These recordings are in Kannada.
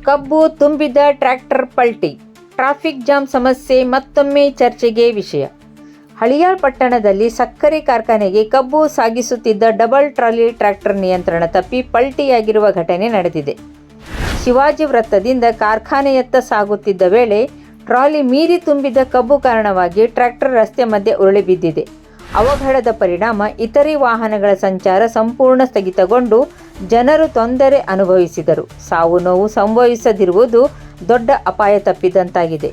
ಕಬ್ಬು ತುಂಬಿದ ಟ್ರ್ಯಾಕ್ಟರ್ ಪಲ್ಟಿ, ಟ್ರಾಫಿಕ್ ಜಾಮ್ ಸಮಸ್ಯೆ ಮತ್ತೊಮ್ಮೆ ಚರ್ಚೆಗೆ ವಿಷಯ. ಹಳಿಯಾಳ್ ಪಟ್ಟಣದಲ್ಲಿ ಸಕ್ಕರೆ ಕಾರ್ಖಾನೆಗೆ ಕಬ್ಬು ಸಾಗಿಸುತ್ತಿದ್ದ ಡಬಲ್ ಟ್ರಾಲಿ ಟ್ರ್ಯಾಕ್ಟರ್ ನಿಯಂತ್ರಣ ತಪ್ಪಿ ಪಲ್ಟಿಯಾಗಿರುವ ಘಟನೆ ನಡೆದಿದೆ. ಶಿವಾಜಿ ವೃತ್ತದಿಂದ ಕಾರ್ಖಾನೆಯತ್ತ ಸಾಗುತ್ತಿದ್ದ ವೇಳೆ ಟ್ರಾಲಿ ಮೀರಿ ತುಂಬಿದ ಕಬ್ಬು ಕಾರಣವಾಗಿ ಟ್ರ್ಯಾಕ್ಟರ್ ರಸ್ತೆ ಮಧ್ಯೆ ಉರುಳಿ ಬಿದ್ದಿದೆ. ಅವಘಡದ ಪರಿಣಾಮ ಇತರೆ ವಾಹನಗಳ ಸಂಚಾರ ಸಂಪೂರ್ಣ ಸ್ಥಗಿತಗೊಂಡು ಜನರು ತೊಂದರೆ ಅನುಭವಿಸಿದರು. ಸಾವು ನೋವು ಸಂಭವಿಸದಿರುವುದು ದೊಡ್ಡ ಅಪಾಯ ತಪ್ಪಿದಂತಾಗಿದೆ.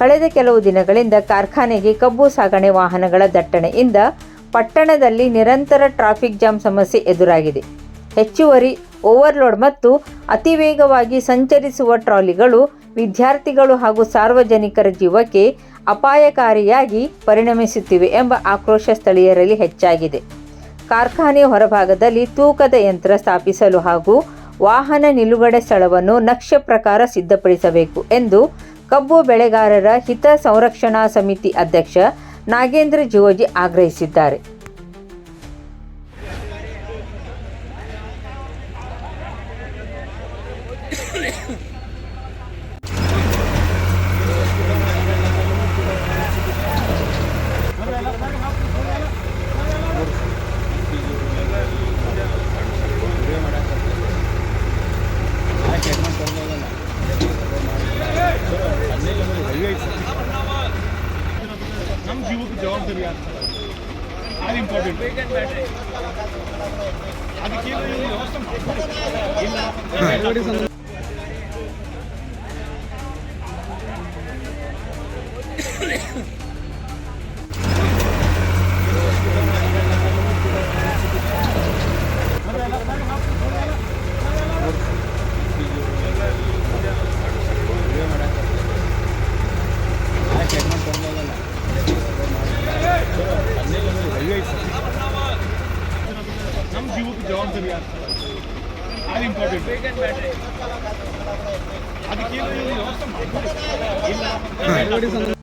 ಕಳೆದ ಕೆಲವು ದಿನಗಳಿಂದ ಕಾರ್ಖಾನೆಗೆ ಕಬ್ಬು ಸಾಗಣೆ ವಾಹನಗಳ ದಟ್ಟಣೆಯಿಂದ ಪಟ್ಟಣದಲ್ಲಿ ನಿರಂತರ ಟ್ರಾಫಿಕ್ ಜಾಮ್ ಸಮಸ್ಯೆ ಎದುರಾಗಿದೆ. ಹೆಚ್ಚುವರಿ ಓವರ್ಲೋಡ್ ಮತ್ತು ಅತಿ ವೇಗವಾಗಿ ಸಂಚರಿಸುವ ಟ್ರಾಲಿಗಳು ವಿದ್ಯಾರ್ಥಿಗಳು ಹಾಗೂ ಸಾರ್ವಜನಿಕರ ಜೀವಕ್ಕೆ ಅಪಾಯಕಾರಿಯಾಗಿ ಪರಿಣಮಿಸುತ್ತಿವೆ ಎಂಬ ಆಕ್ರೋಶ ಸ್ಥಳೀಯರಲ್ಲಿ ಹೆಚ್ಚಾಗಿದೆ. ಕಾರ್ಖಾನೆ ಹೊರಭಾಗದಲ್ಲಿ ತೂಕದ ಯಂತ್ರ ಸ್ಥಾಪಿಸಲು ಹಾಗೂ ವಾಹನ ನಿಲುಗಡೆ ಸ್ಥಳವನ್ನು ನಕ್ಷೆ ಪ್ರಕಾರ ಸಿದ್ಧಪಡಿಸಬೇಕು ಎಂದು ಕಬ್ಬು ಬೆಳೆಗಾರರ ಹಿತ ಸಂರಕ್ಷಣಾ ಸಮಿತಿ ಅಧ್ಯಕ್ಷ ನಾಗೇಂದ್ರ ಜಿವೋಜಿ ಆಗ್ರಹಿಸಿದ್ದಾರೆ. ನಮ್ಮ ಜೀವಕ್ಕೆ ಜವಾಬ್ದಾರಿ ಆಗ್ತದೆ, ಅದು ಇಂಪಾರ್ಟೆಂಟ್. ಅದಕ್ಕೆ ವ್ಯವಸ್ಥೆ ಇಲ್ಲ. ನಮ್ಮ ಜೀವಕ್ಕೆ ಜವಾಬ್ದಾರಿ ಆಗ್ತದೆ, ಅದು ಇಂಪಾರ್ಟೆಂಟ್. ಅದಕ್ಕೆ ವ್ಯವಸ್ಥೆ ಇಲ್ಲ.